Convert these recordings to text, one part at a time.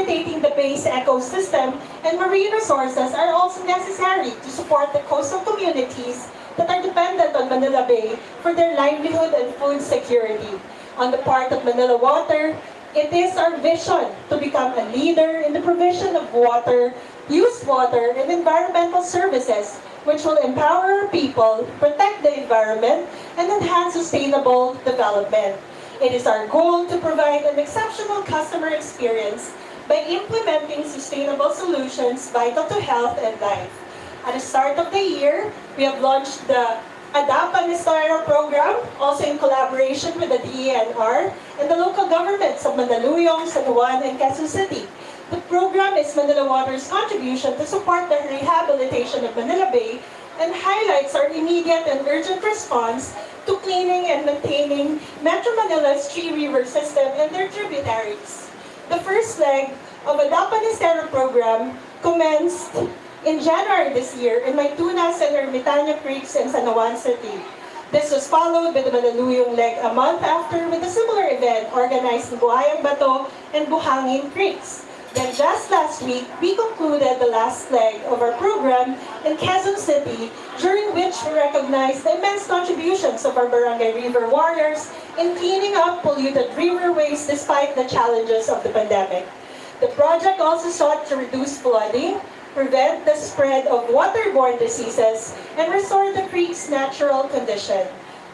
rehabilitating the bay's ecosystem and marine resources are also necessary to support the coastal communities that are dependent on Manila Bay for their livelihood and food security. On the part of Manila Water, it is our vision to become a leader in the provision of water, used water, and environmental services, which will empower our people, protect the environment, and enhance sustainable development. It is our goal to provide an exceptional customer experience by implementing sustainable solutions vital to health and life. At the start of the year, we have launched the Adapt Panistero program, also in collaboration with the DENR and the local governments of Mandaluyong, San Juan, and Quezon City. The program is Manila Water's contribution to support the rehabilitation of Manila Bay and highlights our immediate and urgent response to cleaning and maintaining Metro Manila's Three River system and their tributaries. The first leg of Adapt Panistero program commenced in January this year in Maytunas and Ermitaño Creeks in San Juan City. This was followed by the Mandaluyong leg a month after with a similar event organized in Buhayang Bato and Buhangin Creeks. Then just last week, we concluded the last leg of our program in Quezon City, during which we recognized the immense contributions of our Barangay River Warriors in cleaning up polluted riverways despite the challenges of the pandemic. The project also sought to reduce flooding, prevent the spread of waterborne diseases, and restore the creek's natural condition.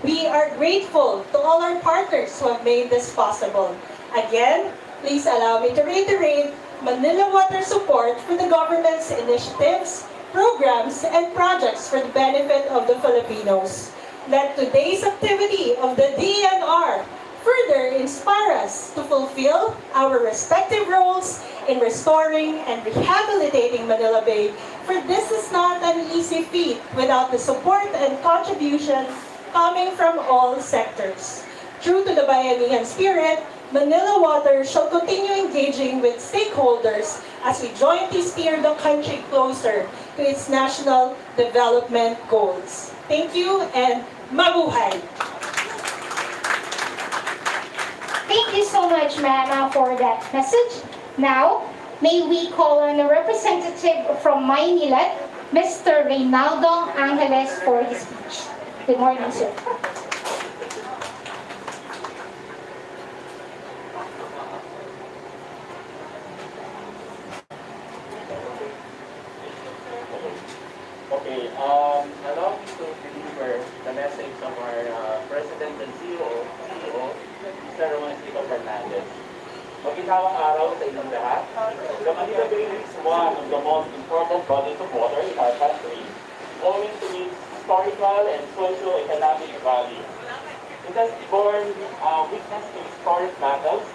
We are grateful to all our partners who have made this possible. Again, please allow me to reiterate Manila Water support for the government's initiatives, programs, and projects for the benefit of the Filipinos. Let today's activity of the DNR further inspire us to fulfill our respective roles in restoring and rehabilitating Manila Bay, for this is not an easy feat without the support and contribution coming from all sectors. True to the Bayanihan spirit, Manila Water shall continue engaging with stakeholders as we jointly steer the country closer to its national development goals. Thank you and mabuhay! Thank you so much, Mama, for that message. Now, may we call on the representative from Manila, Mr. Reynaldo Angeles, for his speech. Good morning, sir. Okay, allow me to deliver the message of our President and CEO, Mr. Juancito Fernandez. Magandang araw sa inyong lahat. The Manila Bay is one of the most important bodies of water in our country, owing to its historical and socio-economic value. It has borne witness to historic battles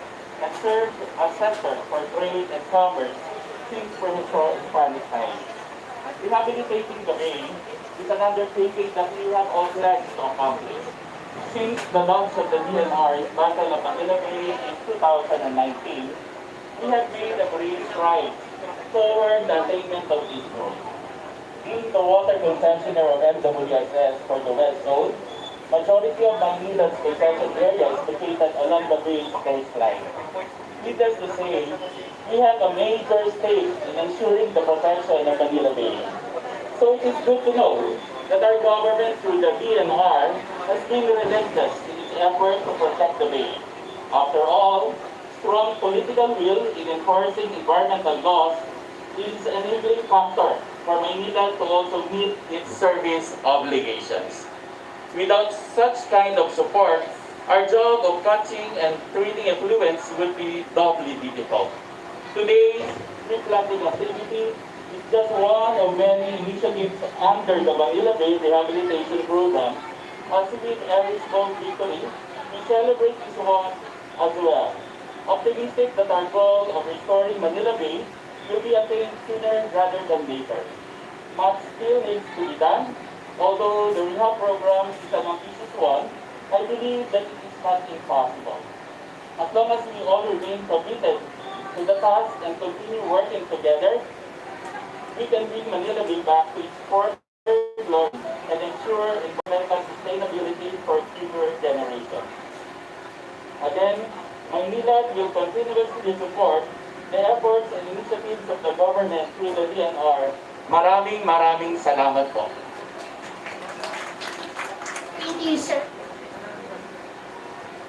and served as center for trade and commerce since pre-Spanish times. Rehabilitating the Bay is an undertaking that we have all pledged to accomplish. Since the launch of the DNR's Battle of Manila Bay in 2019, we have made a great stride toward the attainment of this goal. Being the water concessionaire of MWSS for the West Zone, majority of Manila's concession area is located along the Bay's coastline. Needless to say, we have a major stake in ensuring the protection of Manila Bay. So it is good to know that our government through the DNR has been relentless in its effort to protect the Bay. After all, strong political will in enforcing environmental laws is an enabling factor for Manila to also meet its service obligations. Without such kind of support, our job of catching and treating effluents would be doubly difficult. Today's tree planting activity is just one of many initiatives under the Manila Bay Rehabilitation Program. As with every small victory, we celebrate this one as well. Optimistic that our goal of restoring Manila Bay will be attained sooner rather than later. Much still needs to be done. Although the rehab program is an ambitious one, I believe that it is not impossible. As long as we all remain committed to the task and continue working together, we can bring Manila Bay back to its former glory and ensure environmental sustainability for future generations. Again, Manila will continuously support the efforts and initiatives of the government through the DNR. Maraming salamat po. Thank you, sir.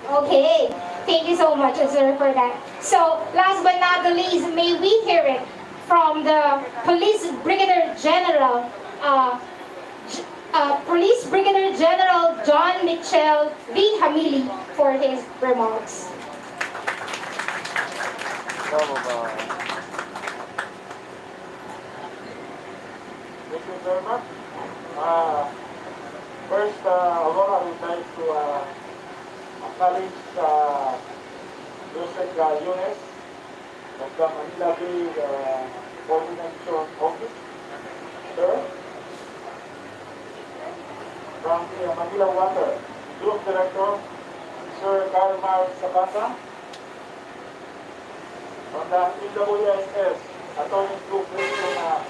Okay, thank you so much, sir, for that. So, last but not the least, may we hear it from the Police Brigadier General, Police Brigadier General John Mitchell V. Hamili for his remarks. Thank you very much. First, I would like to acknowledge Joseph Yunes of the Manila Bay Coordination Office, sir. From the Manila Water Group Director, Sir Karmar Sabata. From the EWSS, Attorney Group Director,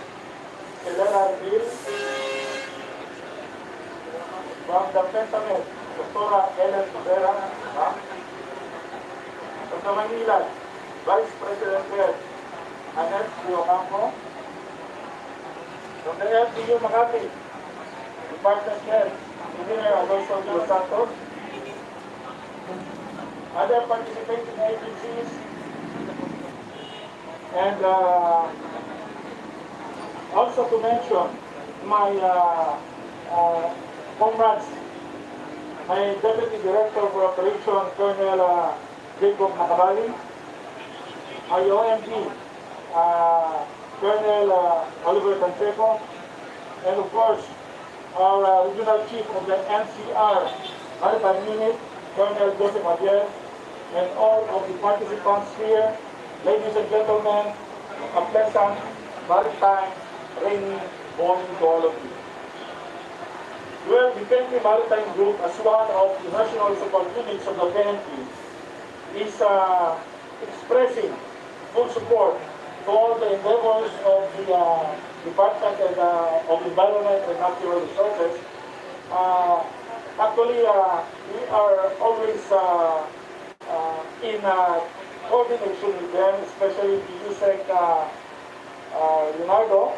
Selena Bill. From the Pentamed, Dr. Ellen Rivera. From the Manila, Vice President Head, Annette Ocampo. From the LTU Makati, Department Head, Engineer Alonso de los Santos. Other participating agencies, and also to mention my comrades, my Deputy Director for Operation, Colonel Jacob Nakabali, my OMP, Colonel Oliver Canseco, and of course, our Regional Chief of the NCR Maritime Unit, Colonel Joseph Javier, and all of the participants here. Ladies and gentlemen, a pleasant, maritime, rainy morning to all of you. Well, the PNP Maritime Group, as one of the national support units of the PNP, is expressing full support to all the endeavors of the Department of Environment and Natural Resources. Actually, we are always in coordination with them, especially the USEC Leonardo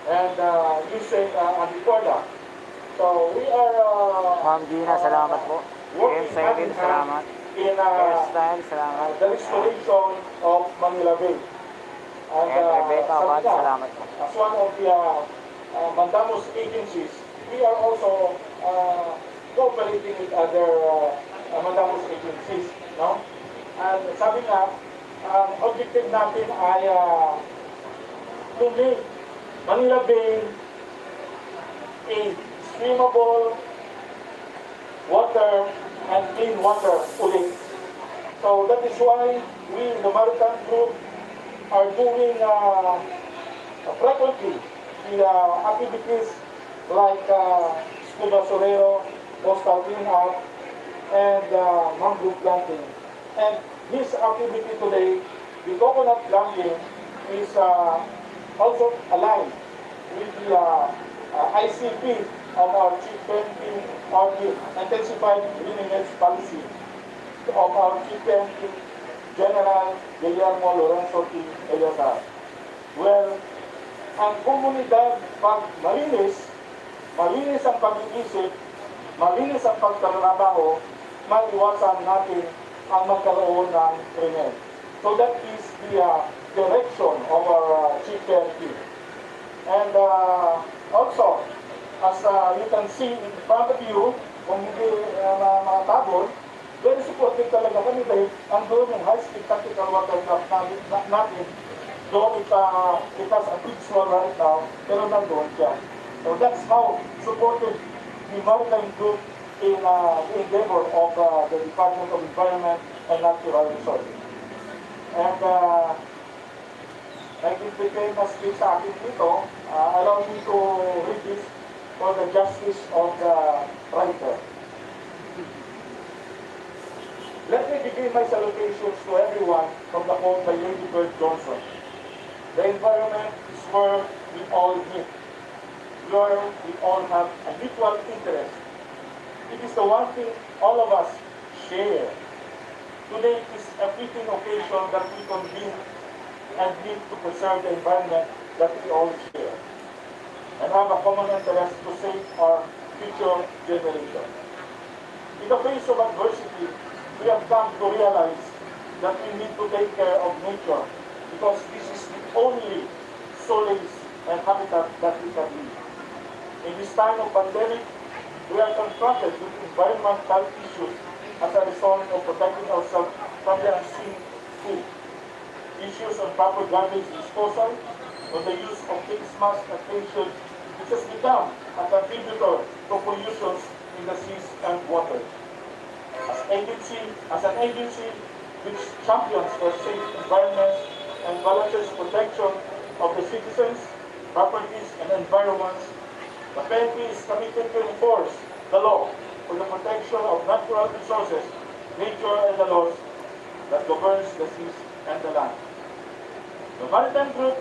and USEC Anticorda. So we are Ma'am Gina, salamat po. working hand in hand salamat. in Hairstyle, salamat. the restoration of Manila Bay. And Rebecca Abad, sabi nga, salamat po. as one of the Mandamus agencies, we are also cooperating with other Mandamus agencies, no? And sabi nga, ang objective natin ay to make Manila Bay a swimmable water and clean water ulit. So that is why we in the Maritime Group are doing frequently the activities like scuba surero, coastal cleanup, and mangrove planting. And this activity today, the coconut planting, is also aligned with the ICP of our Chief PNP, or the intensified cleanliness policy of our Chief PNP General Guillermo Lorenzo T. Eliazar. Well, ang komunidad pag malinis, malinis ang pag-iisip, malinis ang pagtatrabaho, maiwasan natin ang magkaroon ng krimen. So that is the direction of our Chief PNP. And also, as you can see in front of you, kung hindi mga tabon, very supportive talaga kami dahil andun yung high-speed tactical watercraft natin. Though it has a big swell right now, pero nandun siya. So that's how supportive the Maritime Group in the endeavor of the Department of Environment and Natural Resources. And nag-implicate na speak sa akin dito, allow me to read this for the justice of the writer. Let me begin my salutations to everyone from the quote by Lady Bird Johnson. The environment is where we all meet, where we all have a mutual interest. It is the one thing all of us share. Today is a fitting occasion that we convene and need to preserve the environment that we all share, and have a common interest to save our future generations. In the face of adversity, we have come to realize that we need to take care of nature because this is the only solace and habitat that we can live. In this time of pandemic, we are confronted with environmental issues as a result of protecting ourselves from the unseen food. Issues on proper garbage disposal, on the use of face masks and face shields, which has become a contributor to pollution in the seas and water. As an agency which champions for safe environments and balances protection of the citizens, properties, and environments, the PNP is committed to enforce the law for the protection of natural resources, nature, and the laws that governs the seas and the land. The maritime group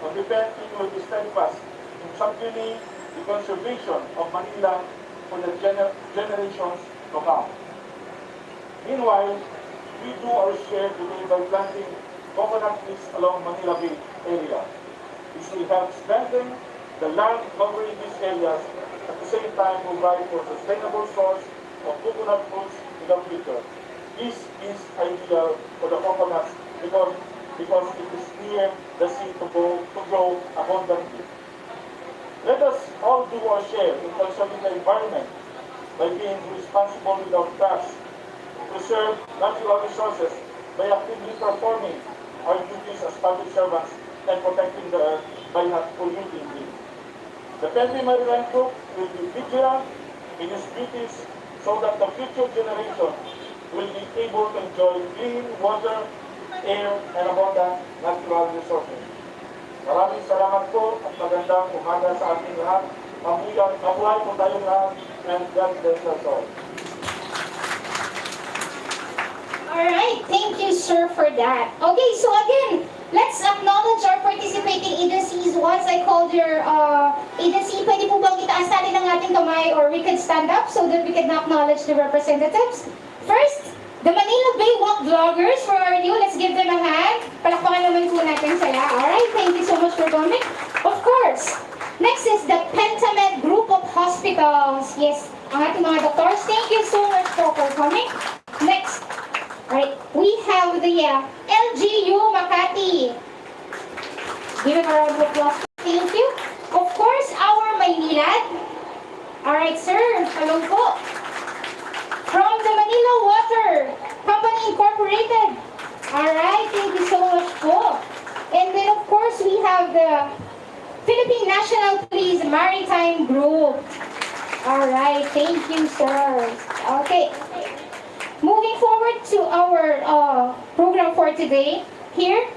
of the PNP will be steadfast in championing the conservation of Manila for the generations to come. Meanwhile, we do our share today by planting coconut trees along Manila Bay area. This will help strengthen the land covering these areas, at the same time provide for sustainable source of coconut fruits in the future. This is ideal for the coconuts because it is near the sea to grow abundantly. Let us all do our share in conserving the environment by being responsible with our tasks, preserve natural resources by actively performing our duties as public servants and protecting the earth by not polluting it. The PNP Maritime Group will be vigilant in its duties so that the future generation will be able to enjoy clean water, air, and abundant natural resources. Maraming salamat po at magandang umaga sa ating lahat. Mabuhay po tayong lahat and God bless us all. Alright, thank you, sir, for that. Okay, so again, let's acknowledge our participating agencies. Once I called your agency, pwede po bang itaas natin ang ating kamay or we could stand up so that we can acknowledge the representatives? First, the Manila Bay Walk Vloggers, where are you? Let's give them a hand. Palakpakan naman po natin sila. Alright, thank you so much for coming. Of course. Next is the Pentamed Group of Hospitals. Yes, ang ating mga doctors, thank you so much for coming. Next, right, we have the LGU Makati. Give it a round of applause. Thank you. Of course, our Maynilad. Alright, sir. Hello po. From the Manila Water Company Incorporated. Alright, thank you so much po. And then, of course, we have the Philippine National Police Maritime Group. Alright, thank you, sir. Okay. Moving forward to our program for today, here,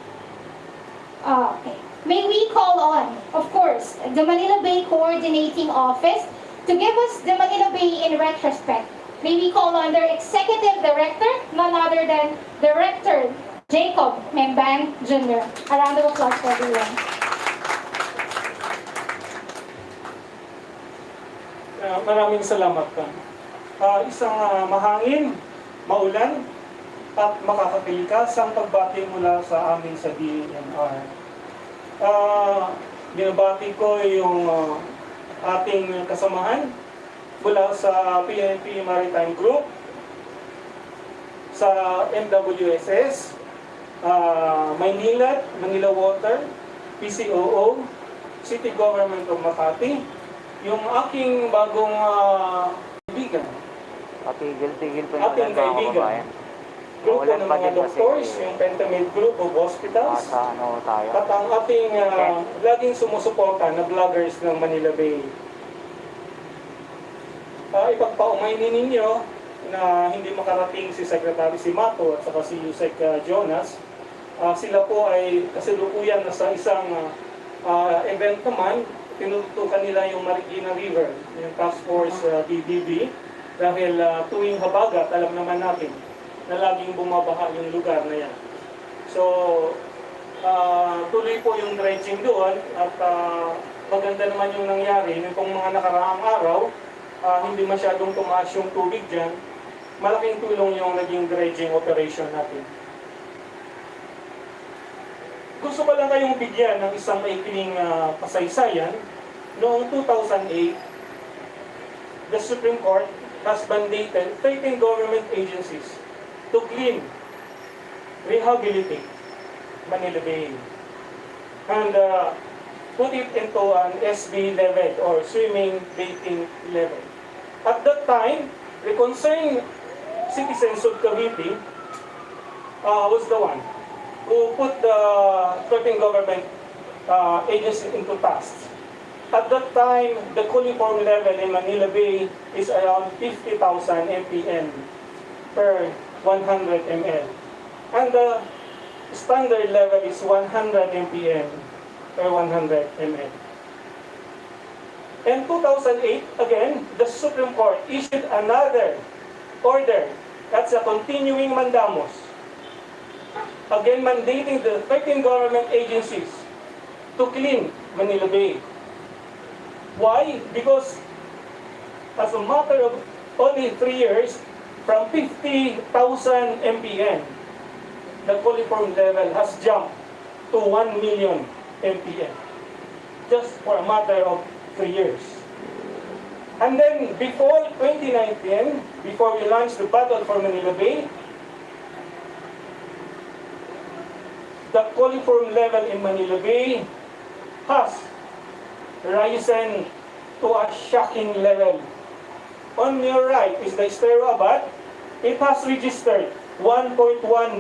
okay. May we call on, of course, the Manila Bay Coordinating Office to give us the Manila Bay in retrospect. May we call on their Executive Director, none other than Director Jacob Memban Jr. A round of applause for everyone. Maraming salamat ka. Isang mahangin, maulan, at makakapilikas ang pagbati mula sa amin sa DNR. Binabati ko yung ating kasamahan mula sa PNP Maritime Group, sa MWSS, Manila Water, PCOO, City Government of Makati, yung aking bagong kaibigan. Patigil-tigil po Ating naman mga kaibigan. kababayan. Grupo Maulan ng pa mga din kasi. doctors, yung Pentamed Group of Hospitals, Sa ano tayo? at ang ating laging sumusuporta na vloggers ng Manila Bay. Ipagpaumainin ninyo na hindi makarating si Src.Cimtu at saka si Yusek Jonas. Sila po ay kasalukuyan na sa isang event naman. Tinutukan nila yung Marikina River, yung Task Force BBB, dahil tuwing habagat, alam naman natin na laging bumabaha yung lugar na yan. So, tuloy po yung dredging doon at maganda naman yung nangyari. Nitong mga nakaraang araw, hindi masyadong tumaas yung tubig dyan. Malaking tulong yung naging dredging operation natin. gusto ko lang kayong bigyan ng isang maikling kasaysayan. Noong 2008, the Supreme Court has mandated 13 government agencies to clean, rehabilitate Manila Bay, and put it into an SB level or swimming bathing level. At that time, the concerned citizens of Cavite was the one who put the 13 government agencies into task. At that time, the coliform level in Manila Bay is around 50,000 mpm per 100 ml. And the standard level is 100 mpm per 100 ml. In 2008, again, the Supreme Court issued another order. That's a continuing mandamus. Again, mandating the 13 government agencies to clean Manila Bay. Why? Because as a matter of only 3 years, from 50,000 mpm, the coliform level has jumped to 1 million mpm. Just for a matter of 3 years. And then, before 2019, before we launched the battle for Manila Bay, the coliform level in Manila Bay has risen to a shocking level. On your right is the Estero Abad. It has registered 1.1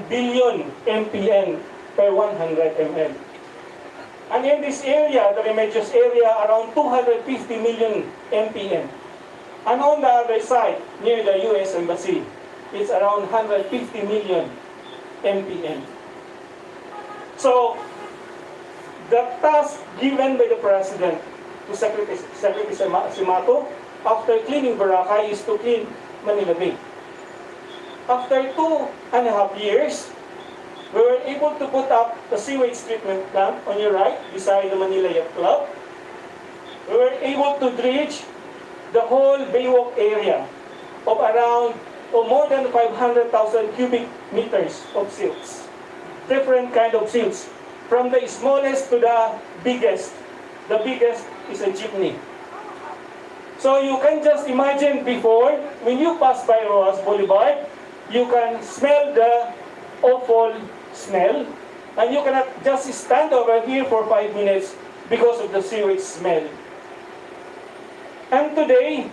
billion mpm per 100 ml. And in this area, the Remedios area, around 250 million mpm. And on the other side, near the US Embassy, it's around 150 million mpm. So, the task given by the President to Src.Cimtu after cleaning Boracay is to clean Manila Bay. After 2.5 years, we were able to put up the sewage treatment plant on your right, beside the Manila Yacht Club. We were able to dredge the whole Baywalk area of around or more than 500,000 cubic meters of silts. Different kind of silts, from the smallest to the biggest. The biggest is a jeepney. So you can just imagine before, when you pass by Rojas Boulevard, you can smell the awful smell, and you cannot just stand over here for 5 minutes because of the sewage smell. And today,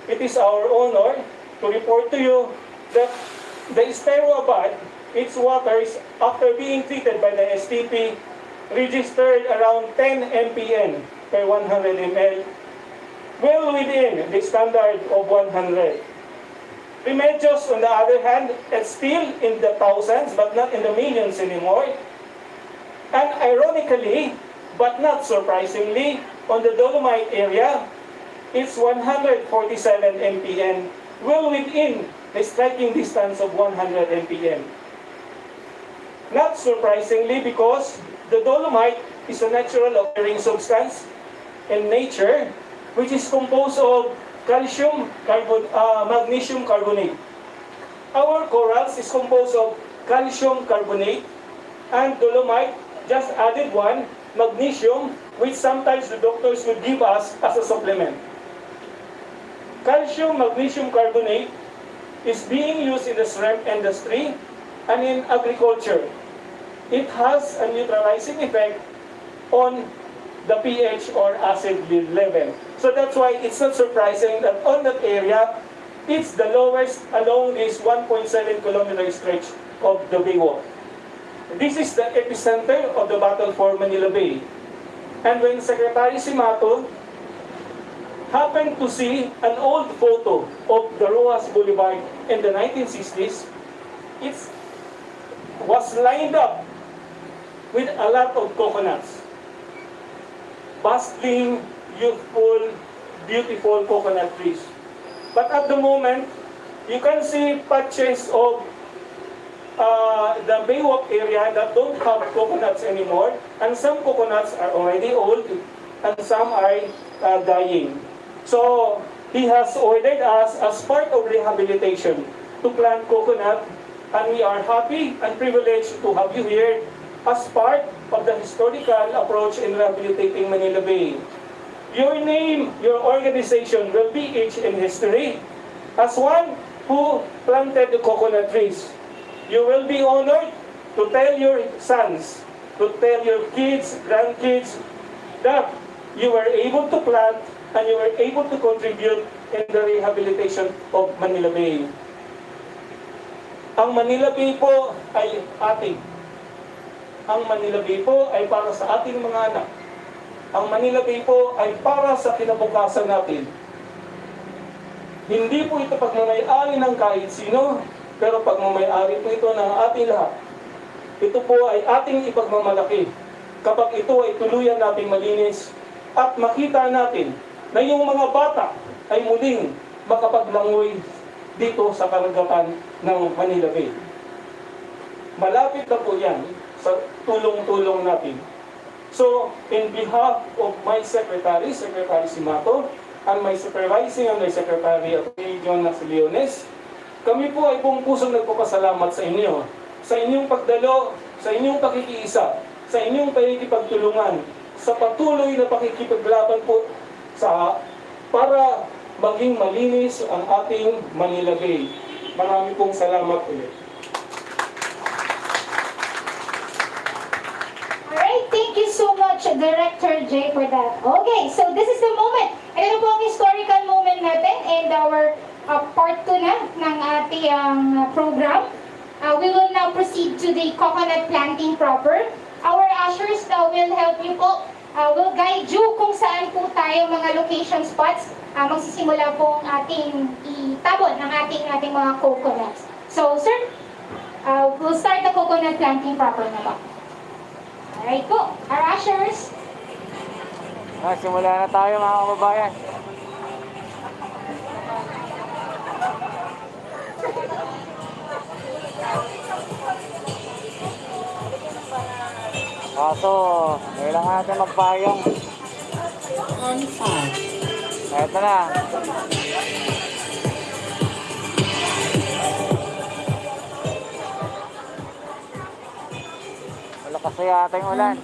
it is our honor to report to you that the Estero Abad, its waters, after being treated by the STP, registered around 10 mpm per 100 ml, well within the standard of 100. Remedios, on the other hand, it's still in the thousands, but not in the millions anymore. And ironically, but not surprisingly, on the Dolomite area, it's 147 mpm, well within the striking distance of 100 mpm. Not surprisingly, because the dolomite is a natural occurring substance in nature, which is composed of magnesium carbonate. Our corals is composed of calcium carbonate, and dolomite just added one, magnesium, which sometimes the doctors would give us as a supplement. Calcium magnesium carbonate is being used in the shrimp industry and in agriculture. It has a neutralizing effect on the pH or acid level. So that's why it's not surprising that on that area, it's the lowest along this 1.7 kilometer stretch of the Baywalk. This is the epicenter of the battle for Manila Bay. And when Src.Cimtu happened to see an old photo of the Rojas Boulevard in the 1960s, it was lined up with a lot of coconuts. Bustling, youthful, beautiful coconut trees. But at the moment, you can see patches of the Baywalk area that don't have coconuts anymore, and some coconuts are already old, and some are dying. So, he has ordered us as part of rehabilitation to plant coconut, and we are happy and privileged to have you here as part of the historical approach in rehabilitating Manila Bay. Your name, your organization will be etched in history as one who planted the coconut trees. You will be honored to tell your sons, to tell your kids, grandkids, that you were able to plant and you were able to contribute in the rehabilitation of Manila Bay. Ang Manila Bay po ay ating. Ang Manila Bay po ay para sa ating mga anak. Ang Manila Bay po ay para sa kinabukasan natin. Hindi po ito pagmamayari ng kahit sino, pero pagmamayari po ito ng ating lahat. Ito po ay ating ipagmamalaki kapag ito ay tuluyan nating malinis at makita natin na yung mga bata ay muling makapaglangoy dito sa karagatan ng Manila Bay. Malapit na po yan sa tulong-tulong natin. So, in behalf of my Src.Cimtu, and my supervising undersecretary of Jonas Leones, kami po ay buong pusong nagpapasalamat sa inyo, sa inyong pagdalo, sa inyong pakikiisa, sa inyong pakikipagtulungan, sa patuloy na pakikipaglaban po para maging malinis ang ating Manila Bay. Marami pong salamat ulit. Alright, thank you so much, Director J, for that. Okay, so this is the moment. Ito po ang historical moment natin and our part 2 na ng ating program. We will now proceed to the coconut planting proper. Our ushers will help you po, will guide you kung saan po tayo mga location spots. Magsisimula po ang ating itabon ng ating mga coconuts. So, sir, we'll start the coconut planting proper na ba? Alright po, our ushers. Simula na tayo mga kababayan. Kaso, kailangan natin magpayong. Eto na. Malakas na yata yung ulan.